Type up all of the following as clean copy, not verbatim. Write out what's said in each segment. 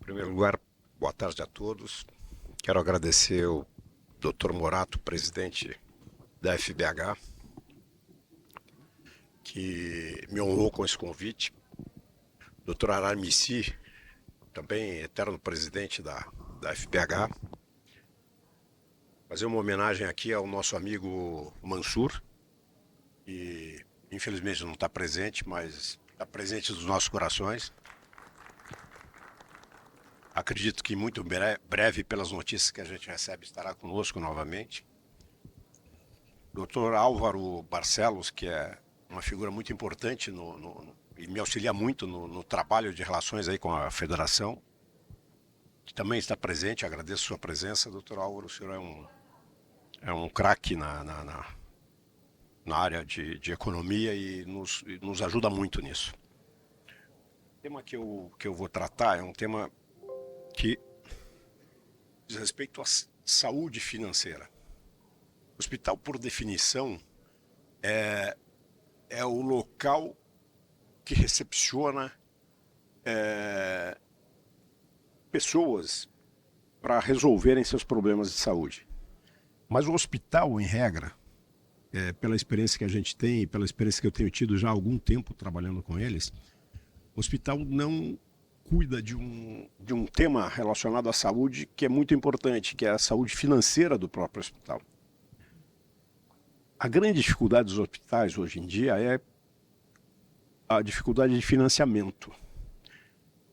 primeiro lugar, boa tarde a todos. Quero agradecer ao Dr. Morato, presidente da FBH, que me honrou com esse convite. Dr. Aramici, também eterno presidente da FBH. Fazer uma homenagem aqui ao nosso amigo Mansur, que infelizmente não está presente, mas está presente nos nossos corações. Acredito que muito breve, pelas notícias que a gente recebe, estará conosco novamente. Dr. Álvaro Barcelos, que é uma figura muito importante e me auxilia muito no trabalho de relações aí com a federação, que também está presente. Agradeço a sua presença, Dr. Álvaro. O senhor é um craque na área de economia e nos ajuda muito nisso. O tema que eu vou tratar é um tema que diz respeito à saúde financeira. O hospital, por definição, é o local que recepciona pessoas para resolverem seus problemas de saúde. Mas o hospital, em regra, pela experiência que a gente tem e pela experiência que eu tenho tido já há algum tempo trabalhando com eles, o hospital não cuida de um tema relacionado à saúde que é muito importante, que é a saúde financeira do próprio hospital. A grande dificuldade dos hospitais hoje em dia é a dificuldade de financiamento.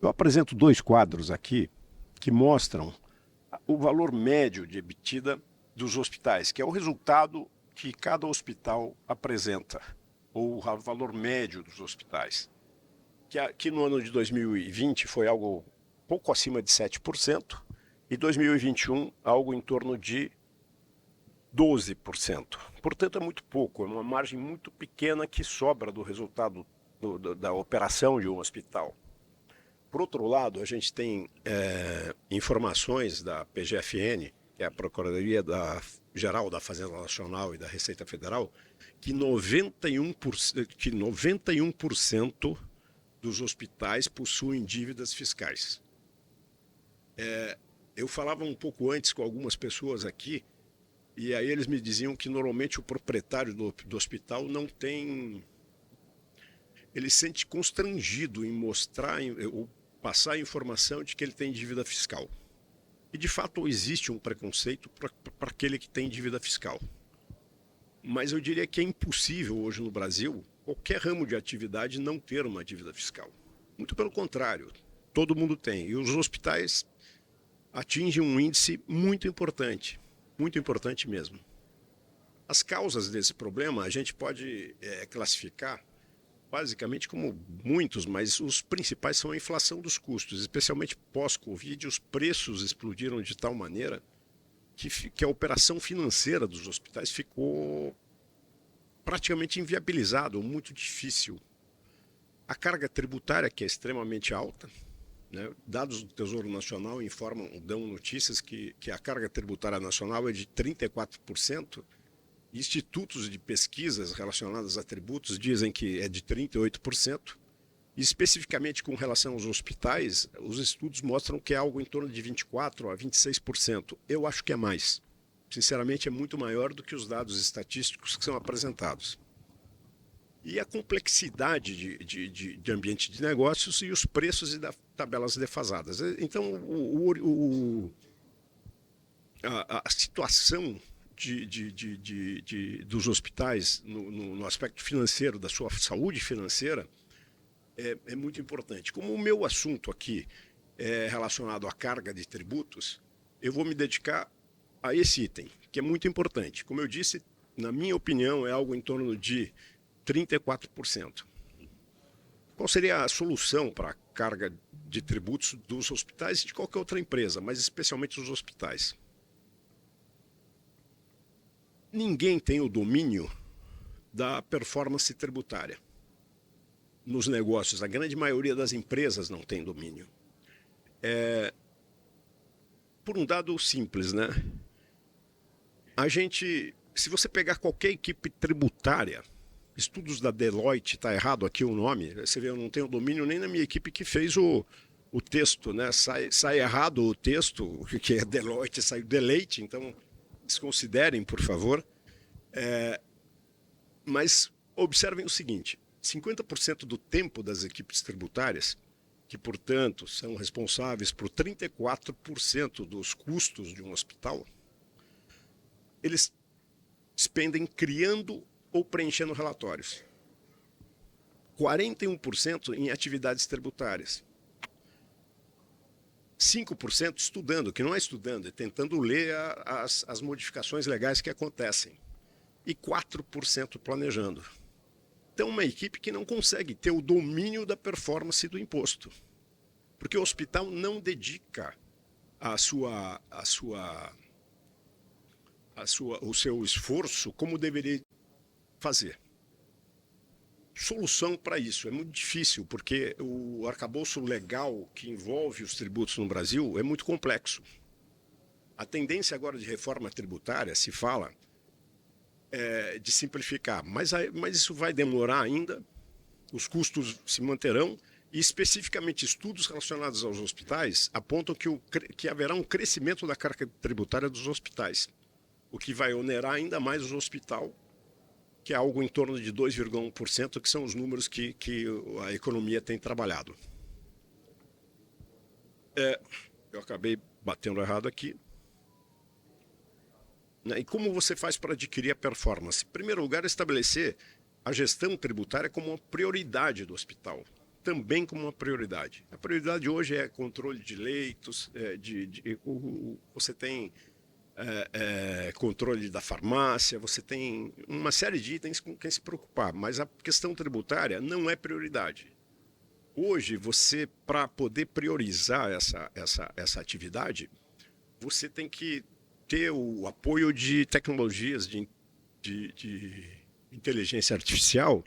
Eu apresento 2 quadros aqui que mostram o valor médio de EBITDA dos hospitais, que é o resultado que cada hospital apresenta, ou o valor médio dos hospitais. Que no ano de 2020 foi algo pouco acima de 7%, e 2021 algo em torno de 12%. Portanto, é muito pouco, é uma margem muito pequena que sobra do resultado da operação de um hospital. Por outro lado, a gente tem informações da PGFN, que é a Procuradoria Geral da Fazenda Nacional e da Receita Federal, que 91% dos hospitais possuem dívidas fiscais. Eu falava um pouco antes com algumas pessoas aqui, e aí eles me diziam que normalmente o proprietário do hospital não tem... Ele se sente constrangido em mostrar ou passar a informação de que ele tem dívida fiscal. E de fato existe um preconceito para aquele que tem dívida fiscal. Mas eu diria que é impossível hoje no Brasil qualquer ramo de atividade não ter uma dívida fiscal. Muito pelo contrário, todo mundo tem. E os hospitais atingem um índice muito importante mesmo. As causas desse problema a gente pode classificar basicamente como muitos, mas os principais são a inflação dos custos, especialmente pós-Covid. Os preços explodiram de tal maneira que a operação financeira dos hospitais ficou praticamente inviabilizada, ou muito difícil. A carga tributária, que é extremamente alta, né? Dados do Tesouro Nacional dão notícias que a carga tributária nacional é de 34%, institutos de pesquisas relacionadas a tributos dizem que é de 38%, e especificamente com relação aos hospitais, os estudos mostram que é algo em torno de 24% a 26%. Eu acho que é mais. Sinceramente, é muito maior do que os dados estatísticos que são apresentados. E a complexidade de ambiente de negócios e os preços e tabelas defasadas. Então, a situação dos hospitais no aspecto financeiro, da sua saúde financeira, é muito importante. Como o meu assunto aqui é relacionado à carga de tributos, eu vou me dedicar a esse item, que é muito importante. Como eu disse, na minha opinião, é algo em torno de 34%. Qual seria a solução para a carga de tributos dos hospitais e de qualquer outra empresa, mas especialmente dos hospitais? Ninguém tem o domínio da performance tributária nos negócios. A grande maioria das empresas não tem domínio. Por um dado simples, né? Se você pegar qualquer equipe tributária, estudos da Deloitte, está errado aqui o nome, você vê, eu não tenho domínio nem na minha equipe que fez o o texto, né? Sai errado o texto, que é Deloitte, sai Deleite, então desconsiderem, por favor. Mas observem o seguinte, 50% do tempo das equipes tributárias, que, portanto, são responsáveis por 34% dos custos de um hospital, eles expendem criando ou preenchendo relatórios. 41% em atividades tributárias. 5% estudando, que não é estudando, é tentando ler as modificações legais que acontecem. E 4% planejando. Então, uma equipe que não consegue ter o domínio da performance do imposto. Porque o hospital não dedica o seu esforço como deveria fazer. Solução para isso é muito difícil, porque o arcabouço legal que envolve os tributos no Brasil é muito complexo. A tendência agora de reforma tributária se fala de simplificar, mas isso vai demorar ainda, os custos se manterão, e especificamente estudos relacionados aos hospitais apontam que haverá um crescimento da carga tributária dos hospitais, o que vai onerar ainda mais o hospital, que é algo em torno de 2,1%, que são os números que a economia tem trabalhado. Eu acabei batendo errado aqui. E como você faz para adquirir a performance? Em primeiro lugar, estabelecer a gestão tributária como uma prioridade do hospital. Também como uma prioridade. A prioridade hoje é controle de leitos, você tem controle da farmácia, você tem uma série de itens com quem se preocupar, mas a questão tributária não é prioridade. Hoje, você, para poder priorizar essa atividade, você tem que ter o apoio de tecnologias de inteligência artificial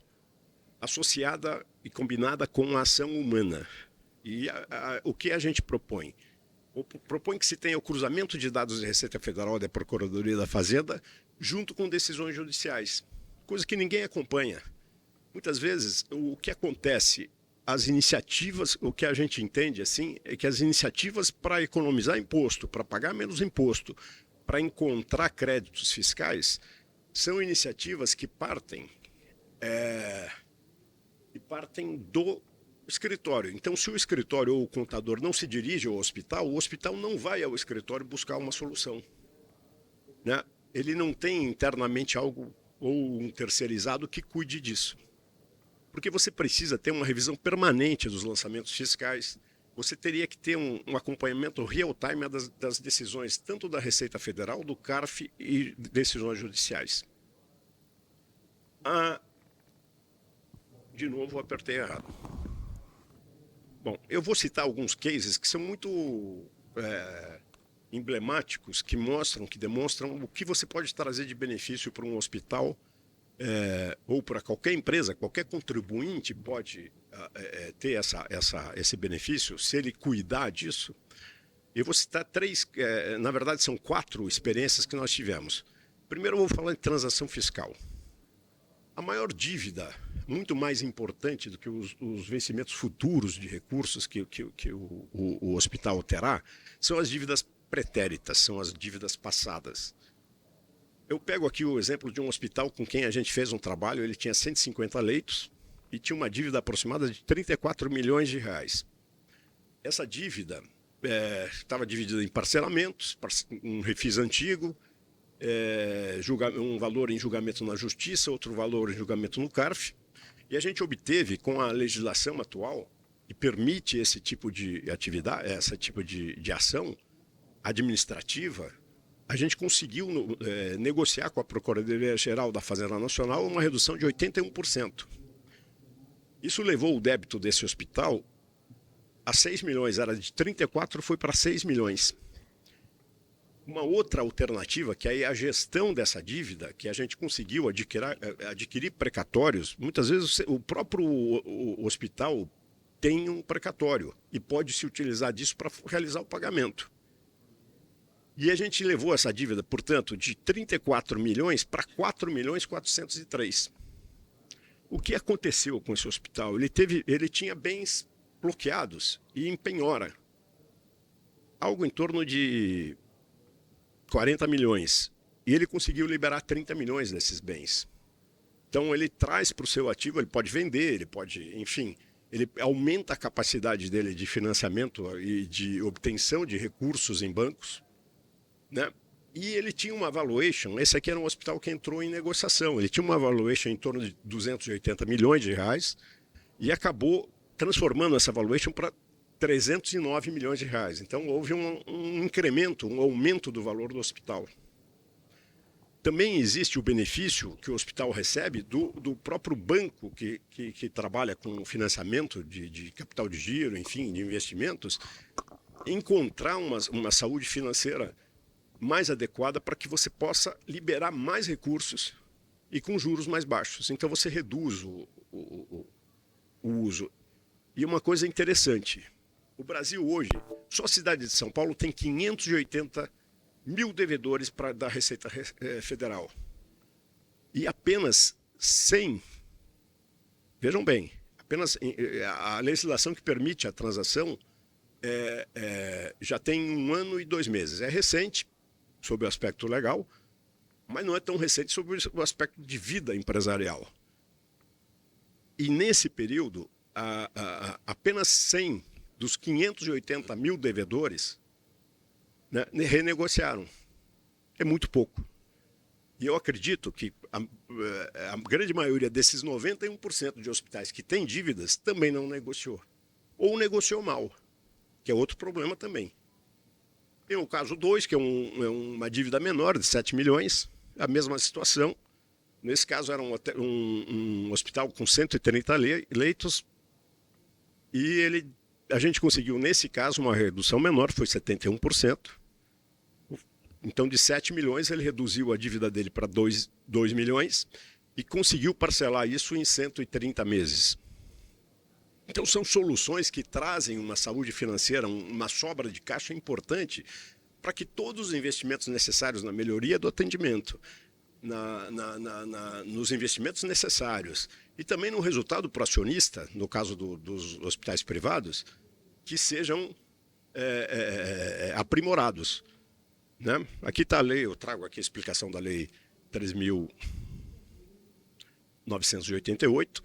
associada e combinada com a ação humana. E o que a gente propõe? Propõe que se tenha o cruzamento de dados da Receita Federal e da Procuradoria da Fazenda junto com decisões judiciais, coisa que ninguém acompanha. Muitas vezes, o que acontece, as iniciativas, o que a gente entende assim, é que as iniciativas para economizar imposto, para pagar menos imposto, para encontrar créditos fiscais, são iniciativas que partem do escritório. Então, se o escritório ou o contador não se dirige ao hospital, o hospital não vai ao escritório buscar uma solução, né? Ele não tem internamente algo ou um terceirizado que cuide disso. Porque você precisa ter uma revisão permanente dos lançamentos fiscais, você teria que ter um acompanhamento real-time das decisões, tanto da Receita Federal, do CARF e decisões judiciais. De novo, apertei errado. Bom, eu vou citar alguns cases que são muito emblemáticos, que demonstram o que você pode trazer de benefício para um hospital ou para qualquer empresa. Qualquer contribuinte pode ter esse benefício se ele cuidar disso. Eu vou citar três, na verdade são 4 experiências que nós tivemos. Primeiro eu vou falar de transação fiscal. A maior dívida, muito mais importante do que os vencimentos futuros de recursos que o hospital terá, são as dívidas pretéritas, são as dívidas passadas. Eu pego aqui o exemplo de um hospital com quem a gente fez um trabalho, ele tinha 150 leitos e tinha uma dívida aproximada de 34 milhões de reais. Essa dívida estava dividida em parcelamentos, um refis antigo, um valor em julgamento na Justiça, outro valor em julgamento no CARF, e a gente obteve, com a legislação atual, que permite esse tipo de atividade, esse tipo de ação administrativa, a gente conseguiu negociar com a Procuradoria-Geral da Fazenda Nacional uma redução de 81%. Isso levou o débito desse hospital a 6 milhões, era de 34, foi para 6 milhões. Uma outra alternativa, que aí é a gestão dessa dívida, que a gente conseguiu adquirir precatórios. Muitas vezes o próprio hospital tem um precatório e pode se utilizar disso para realizar o pagamento. E a gente levou essa dívida, portanto, de 34 milhões para 4 milhões 403. O que aconteceu com esse hospital? Ele tinha bens bloqueados e em penhora. Algo em torno de 40 milhões. E ele conseguiu liberar 30 milhões desses bens. Então ele traz para o seu ativo, ele pode vender, ele pode, enfim, ele aumenta a capacidade dele de financiamento e de obtenção de recursos em bancos, né? E ele tinha uma valuation, esse aqui era um hospital que entrou em negociação, ele tinha uma valuation em torno de 280 milhões de reais e acabou transformando essa valuation para 309 milhões de reais. Então houve um incremento, um aumento do valor do hospital. Também existe o benefício que o hospital recebe do próprio banco que trabalha com financiamento de capital de giro, enfim, de investimentos, encontrar uma saúde financeira mais adequada para que você possa liberar mais recursos e com juros mais baixos. Então você reduz o uso. E uma coisa interessante, o Brasil hoje, só a cidade de São Paulo tem 580 mil devedores da Receita Federal. E apenas 100, vejam bem, apenas a legislação que permite a transação já tem 1 ano e 2 meses. É recente, sob o aspecto legal, mas não é tão recente sob o aspecto de vida empresarial. E nesse período, apenas 100 dos 580 mil devedores, né, renegociaram. É muito pouco. E eu acredito que a grande maioria desses 91% de hospitais que têm dívidas também não negociou. Ou negociou mal, que é outro problema também. Tem o caso 2, que é uma dívida menor, de 7 milhões, a mesma situação. Nesse caso era um hospital com 130 leitos e a gente conseguiu, nesse caso, uma redução menor, foi 71%. Então, de 7 milhões, ele reduziu a dívida dele para 2 milhões e conseguiu parcelar isso em 130 meses. Então, são soluções que trazem uma saúde financeira, uma sobra de caixa importante para que todos os investimentos necessários na melhoria do atendimento, nos investimentos necessários e também no resultado para o acionista, no caso dos hospitais privados, que sejam aprimorados. Né? Aqui está a lei, eu trago aqui a explicação da lei 3.988,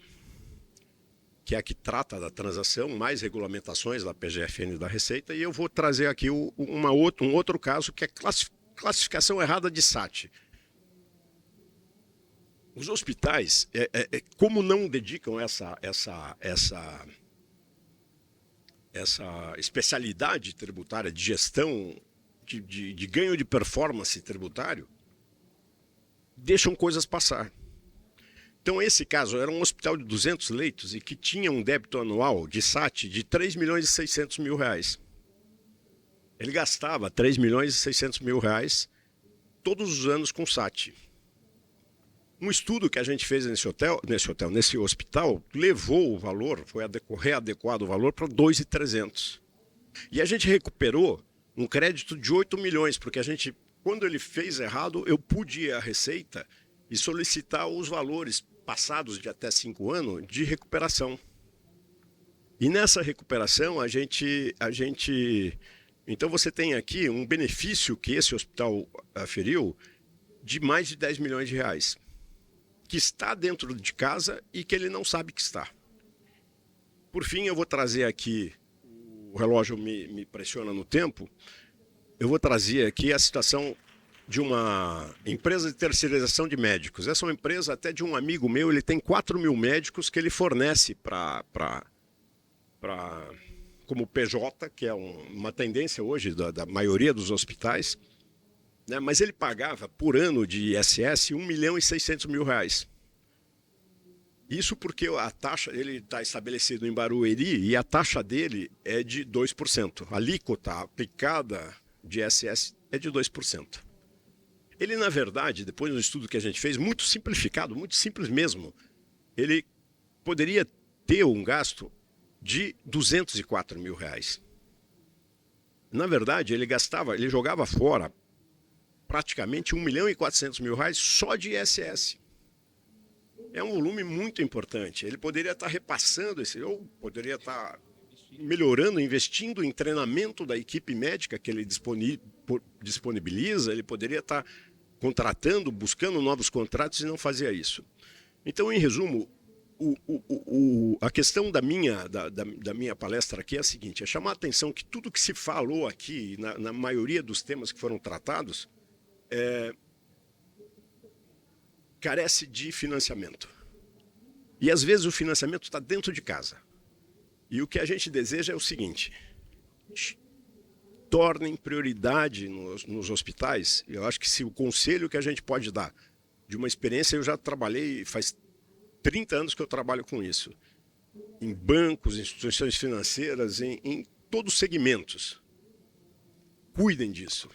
que é a que trata da transação, mais regulamentações da PGFN e da Receita, e eu vou trazer aqui um outro caso, que é classificação errada de SAT. Os hospitais, como não dedicam essa especialidade tributária de gestão, de ganho de performance tributário, deixam coisas passar. Então, esse caso era um hospital de 200 leitos e que tinha um débito anual de SAT de 3 milhões e 600 mil reais. Ele gastava 3 milhões e 600 mil reais todos os anos com SAT. Um estudo que a gente fez nesse hospital, levou o valor, foi readequado o valor para 2.300. E a gente recuperou um crédito de 8 milhões, porque quando ele fez errado, eu pude ir à Receita e solicitar os valores passados de até 5 anos de recuperação. E nessa recuperação, então você tem aqui um benefício que esse hospital aferiu de mais de 10 milhões de reais, que está dentro de casa e que ele não sabe que está. Por fim, eu vou trazer aqui, o relógio me pressiona no tempo, eu vou trazer aqui a situação de uma empresa de terceirização de médicos. Essa é uma empresa até de um amigo meu, ele tem 4 mil médicos que ele fornece como PJ, que é uma tendência hoje da maioria dos hospitais, né? Mas ele pagava por ano de ISS 1 milhão e 600 mil reais. Isso porque a taxa, ele está estabelecido em Barueri e a taxa dele é de 2%. A alíquota aplicada de ISS é de 2%. Ele, na verdade, depois do estudo que a gente fez, muito simplificado, muito simples mesmo, ele poderia ter um gasto de 204 mil reais. Na verdade, ele jogava fora praticamente 1 milhão e 400 mil reais só de ISS. É um volume muito importante. Ele poderia estar repassando ou poderia estar melhorando, investindo em treinamento da equipe médica que ele disponibiliza, ele poderia estar contratando, buscando novos contratos e não fazia isso. Então, em resumo, a questão da minha palestra aqui é a seguinte: é chamar a atenção que tudo que se falou aqui, na maioria dos temas que foram tratados, carece de financiamento. E às vezes o financiamento está dentro de casa. E o que a gente deseja é o seguinte: tornem prioridade nos hospitais. Eu acho que se o conselho que a gente pode dar, de uma experiência, eu já trabalhei, faz 30 anos que eu trabalho com isso, em bancos, instituições financeiras, em todos os segmentos. Cuidem disso.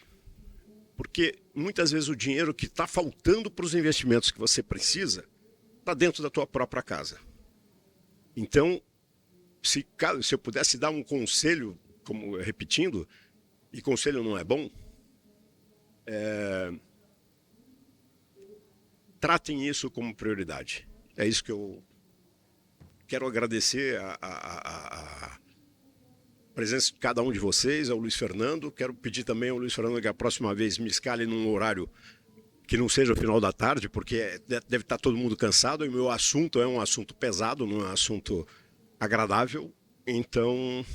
Porque muitas vezes o dinheiro que está faltando para os investimentos que você precisa está dentro da tua própria casa. Então, se eu pudesse dar um conselho, como repetindo, e conselho não é bom, tratem isso como prioridade. É isso que eu quero agradecer a presença de cada um de vocês, ao Luiz Fernando. Quero pedir também ao Luiz Fernando que a próxima vez me escale num horário que não seja o final da tarde, porque deve estar todo mundo cansado e o meu assunto é um assunto pesado, não é um assunto agradável. Então,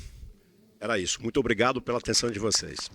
era isso. Muito obrigado pela atenção de vocês.